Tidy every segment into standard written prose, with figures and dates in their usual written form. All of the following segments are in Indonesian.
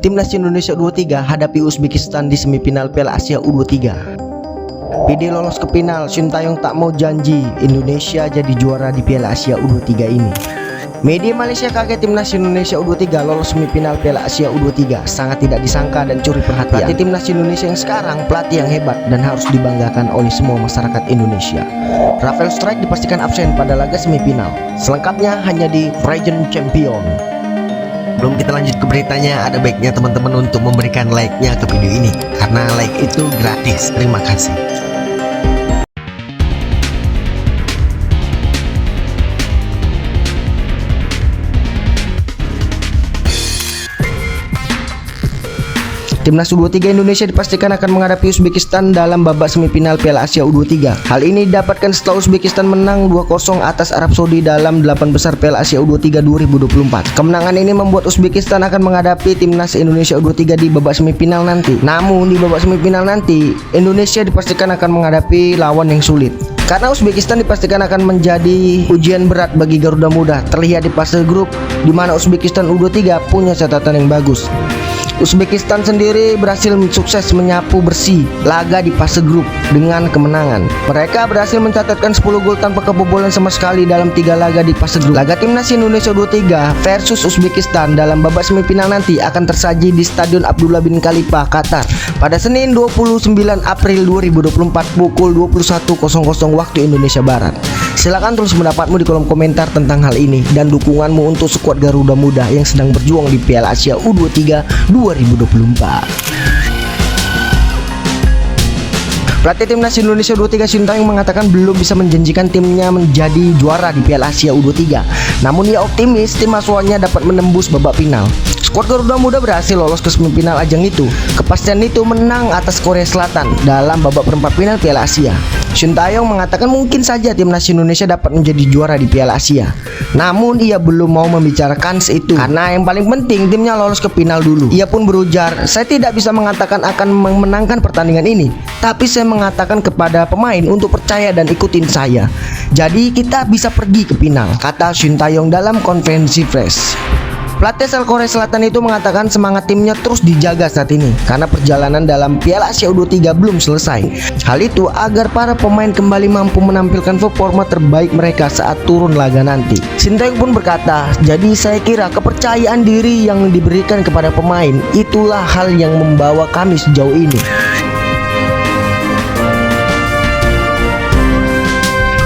Timnas Indonesia U23 hadapi Uzbekistan di semifinal Piala Asia U23. PD lolos ke final, Sintayong tak mau janji Indonesia jadi juara di Piala Asia U23 ini. Media Malaysia kaget Timnas Indonesia U23 lolos semifinal Piala Asia U23. Sangat tidak disangka dan curi perhatian. Pelatih Timnas Indonesia yang sekarang pelatih yang hebat dan harus dibanggakan oleh semua masyarakat Indonesia. Rafael Strike dipastikan absen pada laga semifinal. Selengkapnya hanya di Region Champion. Sebelum kita lanjut ke beritanya, ada baiknya teman-teman untuk memberikan like-nya ke video ini, karena like itu gratis. Terima kasih. Timnas U23 Indonesia dipastikan akan menghadapi Uzbekistan dalam babak semifinal Piala Asia U23. Hal ini didapatkan setelah Uzbekistan menang 2-0 atas Arab Saudi dalam 8 besar Piala Asia U23 2024. Kemenangan ini membuat Uzbekistan akan menghadapi Timnas Indonesia U23 di babak semifinal nanti. Namun di babak semifinal nanti, Indonesia dipastikan akan menghadapi lawan yang sulit. Karena Uzbekistan dipastikan akan menjadi ujian berat bagi Garuda Muda. Terlihat di fase grup di mana Uzbekistan U23 punya catatan yang bagus. Uzbekistan sendiri berhasil sukses menyapu bersih laga di fase grup dengan kemenangan. Mereka berhasil mencatatkan 10 gol tanpa kebobolan sama sekali dalam 3 laga di fase grup. Laga Timnas Indonesia U23 versus Uzbekistan dalam babak semifinal nanti akan tersaji di Stadion Abdullah bin Khalifa, Qatar pada Senin 29 April 2024 pukul 21.00 waktu Indonesia Barat. Silakan tulis pendapatmu di kolom komentar tentang hal ini dan dukunganmu untuk skuad Garuda Muda yang sedang berjuang di Piala Asia U23 2024. Pelatih Timnas Indonesia U23 Sintayong mengatakan belum bisa menjanjikan timnya menjadi juara di Piala Asia U23. Namun ia optimis tim asuhannya dapat menembus babak final. Skuad Garuda Muda berhasil lolos ke semifinal ajang itu. Kepastian itu menang atas Korea Selatan dalam babak perempat final Piala Asia. Sintayong mengatakan mungkin saja Timnas Indonesia dapat menjadi juara di Piala Asia. Namun ia belum mau membicarakan itu karena yang paling penting timnya lolos ke final dulu. Ia pun berujar, "Saya tidak bisa mengatakan akan memenangkan pertandingan ini, tapi saya mengatakan kepada pemain untuk percaya dan ikutin saya. Jadi kita bisa pergi ke final," kata Sintayong dalam konferensi pers. Pelatih asal Korea Selatan itu mengatakan semangat timnya terus dijaga saat ini karena perjalanan dalam Piala Asia U23 belum selesai. Hal itu agar para pemain kembali mampu menampilkan performa terbaik mereka saat turun laga nanti. Sintayong pun berkata, "Jadi saya kira kepercayaan diri yang diberikan kepada pemain itulah hal yang membawa kami sejauh ini."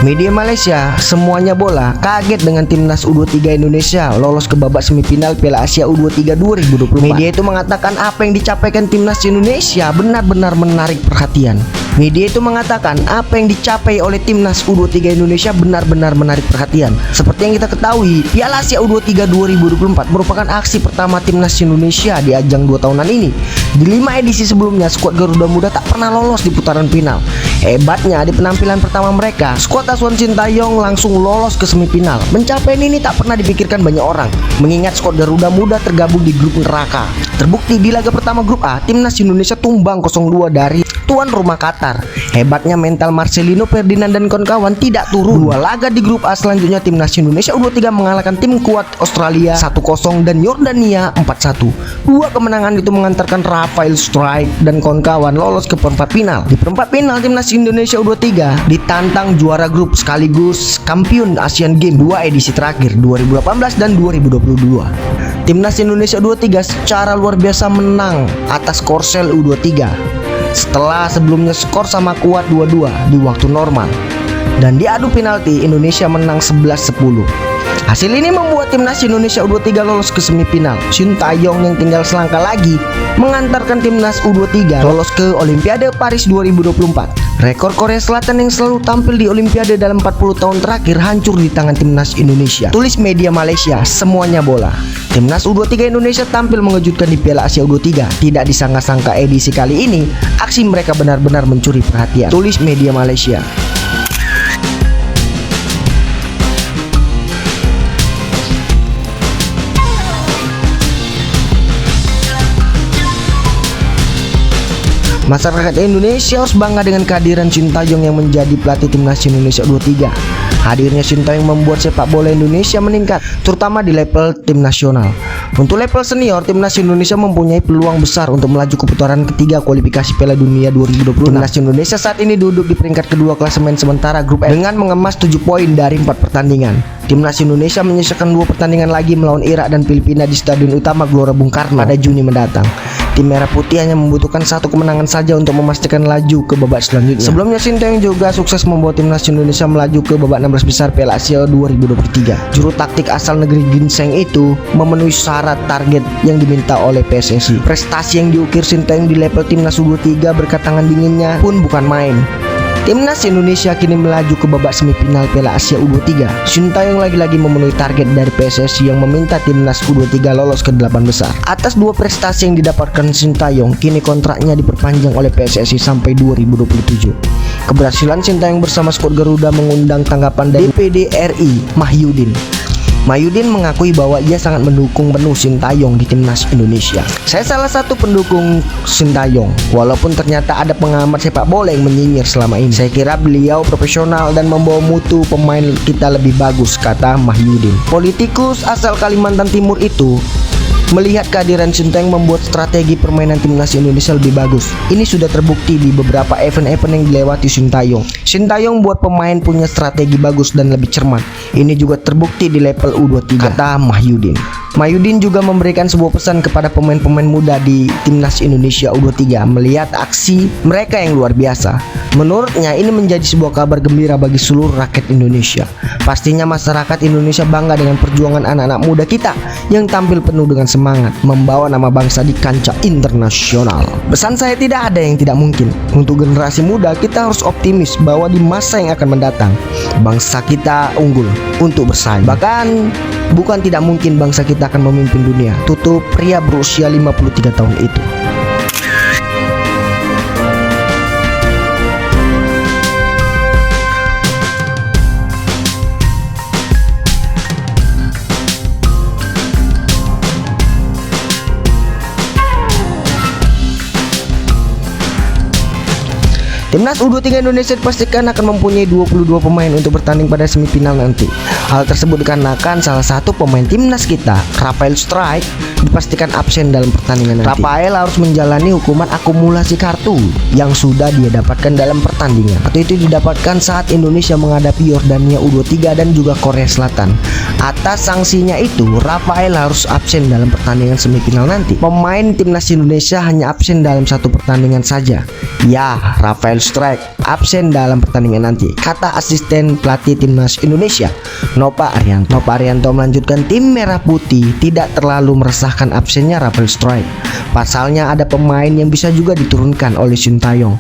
Media Malaysia, semuanya bola, kaget dengan Timnas U23 Indonesia lolos ke babak semifinal Piala Asia U23 2024. Media itu mengatakan apa yang dicapaikan Timnas Indonesia benar-benar menarik perhatian. Media itu mengatakan apa yang dicapai oleh Timnas U23 Indonesia benar-benar menarik perhatian. Seperti yang kita ketahui, Piala Asia U23 2024 merupakan aksi pertama Timnas Indonesia di ajang 2 tahunan ini. Di 5 edisi sebelumnya, skuad Garuda Muda tak pernah lolos di putaran final. Hebatnya, di penampilan pertama mereka, skuad asuhan Sintayong langsung lolos ke semifinal. Pencapaian ini tak pernah dipikirkan banyak orang, mengingat skuad Garuda Muda tergabung di grup neraka. Terbukti di laga pertama grup A, Timnas Indonesia tumbang 0-2 dari tuan rumah Qatar. Hebatnya mental Marcelino Ferdinand dan kawan-kawan tidak turun. 2 laga di grup A selanjutnya Timnas Indonesia U23 mengalahkan tim kuat Australia 1-0 dan Yordania 4-1. 2 kemenangan itu mengantarkan Rafael Strike dan kawan-kawan lolos ke perempat final. Di perempat final Timnas Indonesia U23 ditantang juara grup sekaligus kampiun Asian Games 2 edisi terakhir 2018 dan 2022. Timnas Indonesia U23 secara luar biasa menang atas Korsel U23 setelah sebelumnya skor sama kuat 2-2 di waktu normal, dan di adu penalti Indonesia menang 11-10. Hasil ini membuat Timnas Indonesia U23 lolos ke semifinal. Sintayong yang tinggal selangkah lagi mengantarkan Timnas U23 lolos ke Olimpiade Paris 2024. Rekor Korea Selatan yang selalu tampil di Olimpiade dalam 40 tahun terakhir hancur di tangan Timnas Indonesia. Tulis Media Malaysia, semuanya bola. Timnas U23 Indonesia tampil mengejutkan di Piala Asia U23. Tidak disangka-sangka edisi kali ini, aksi mereka benar-benar mencuri perhatian. Tulis Media Malaysia. Masyarakat Indonesia harus bangga dengan kehadiran Sintayong yang menjadi pelatih Timnas Indonesia U23. Hadirnya Sintayong membuat sepak bola Indonesia meningkat, terutama di level tim nasional. Untuk level senior, timnas Indonesia mempunyai peluang besar untuk melaju ke putaran ketiga kualifikasi Piala Dunia 2026. Timnas Indonesia saat ini duduk di peringkat kedua klasemen sementara grup F dengan mengemas 7 poin dari 4 pertandingan. Timnas Indonesia menyisakan 2 pertandingan lagi melawan Irak dan Filipina di Stadion Utama Gelora Bung Karno pada Juni mendatang. Tim Merah Putih hanya membutuhkan 1 kemenangan saja untuk memastikan laju ke babak selanjutnya. Sebelumnya Sintayong juga sukses membawa timnas Indonesia melaju ke babak 16 besar Piala Asia 2023. Juru taktik asal negeri ginseng itu memenuhi syarat target yang diminta oleh PSSI. Prestasi yang diukir Sintayong di level timnas U23 berkat tangan dinginnya pun bukan main. Timnas Indonesia kini melaju ke babak semifinal Piala Asia U23. Sintayong lagi-lagi memenuhi target dari PSSI yang meminta timnas U23 lolos ke 8 besar. Atas 2 prestasi yang didapatkan Sintayong, kini kontraknya diperpanjang oleh PSSI sampai 2027. Keberhasilan Sintayong bersama skuad Garuda mengundang tanggapan dari DPD RI Mahyudin. Mahyudin mengakui bahwa ia sangat mendukung penuh Sintayong di timnas Indonesia. Saya salah satu pendukung Sintayong, walaupun ternyata ada pengamat sepak bola yang menyinyir selama ini. Saya kira beliau profesional dan membawa mutu pemain kita lebih bagus, kata Mahyudin. Politikus asal Kalimantan Timur itu melihat kehadiran Sintayong membuat strategi permainan timnas Indonesia lebih bagus. Ini sudah terbukti di beberapa event-event yang dilewati Sintayong. Sintayong buat pemain punya strategi bagus dan lebih cermat. Ini juga terbukti di level U23, kata Mahyudin. Mahyudin juga memberikan sebuah pesan kepada pemain-pemain muda di timnas Indonesia U23 melihat aksi mereka yang luar biasa. Menurutnya ini menjadi sebuah kabar gembira bagi seluruh rakyat Indonesia. Pastinya masyarakat Indonesia bangga dengan perjuangan anak-anak muda kita yang tampil penuh dengan semangat membawa nama bangsa di kancah internasional. Pesan saya, tidak ada yang tidak mungkin. Untuk generasi muda kita harus optimis bahwa di masa yang akan mendatang bangsa kita unggul untuk bersaing. Bahkan bukan tidak mungkin bangsa kita akan memimpin dunia, tutup pria berusia 53 tahun itu. Timnas U23 Indonesia dipastikan akan mempunyai 22 pemain untuk bertanding pada semifinal nanti. Hal tersebut dikarenakan salah satu pemain timnas kita, Rafael Strike, dipastikan absen dalam pertandingan nanti. Rafael harus menjalani hukuman akumulasi kartu yang sudah dia dapatkan dalam pertandingan. Atau itu didapatkan saat Indonesia menghadapi Yordania U23 dan juga Korea Selatan. Atas sanksinya itu, Rafael harus absen dalam pertandingan semifinal nanti. Pemain timnas Indonesia hanya absen dalam 1 pertandingan saja. Ya, Rafael Strike absen dalam pertandingan nanti, kata asisten pelatih timnas Indonesia, Nova Arianto. Nova Arianto melanjutkan, tim Merah Putih tidak terlalu meresahkan absennya Rafael Strike. Pasalnya ada pemain yang bisa juga diturunkan oleh Sintayong.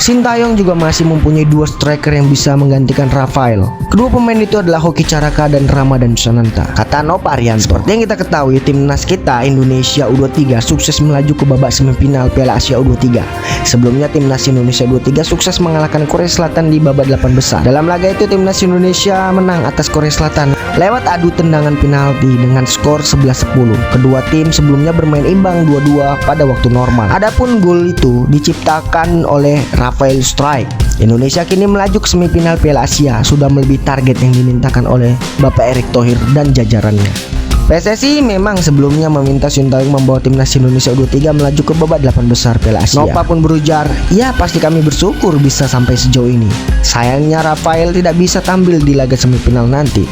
Sintayong juga masih mempunyai 2 striker yang bisa menggantikan Rafael. Kedua pemain itu adalah Hoki Caraka dan Ramadan Sananta, kata Nova Arianto. Seperti yang kita ketahui, timnas kita Indonesia U23 sukses melaju ke babak semifinal Piala Asia U23. Sebelumnya timnas Indonesia U23 sukses mengalahkan Korea Selatan di babak 8 besar. Dalam laga itu timnas Indonesia menang atas Korea Selatan lewat adu tendangan penalti dengan skor 11-10. Kedua tim sebelumnya bermain imbang 2-2 pada waktu normal. Adapun gol itu diciptakan oleh Rafael Strike. Indonesia kini melaju ke semifinal Piala Asia, sudah melebihi target yang dimintakan oleh Bapak Erick Thohir dan jajarannya. PSSI memang sebelumnya meminta Sintayong membawa timnas Indonesia U23 melaju ke babak 8 besar Piala Asia. Nova pun berujar, ya pasti kami bersyukur bisa sampai sejauh ini. Sayangnya Rafael tidak bisa tampil di laga semifinal nanti.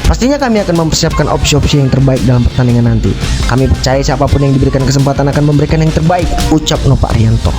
Pastinya kami akan mempersiapkan opsi-opsi yang terbaik dalam pertandingan nanti. Kami percaya siapapun yang diberikan kesempatan akan memberikan yang terbaik, ucap Nova Arianto.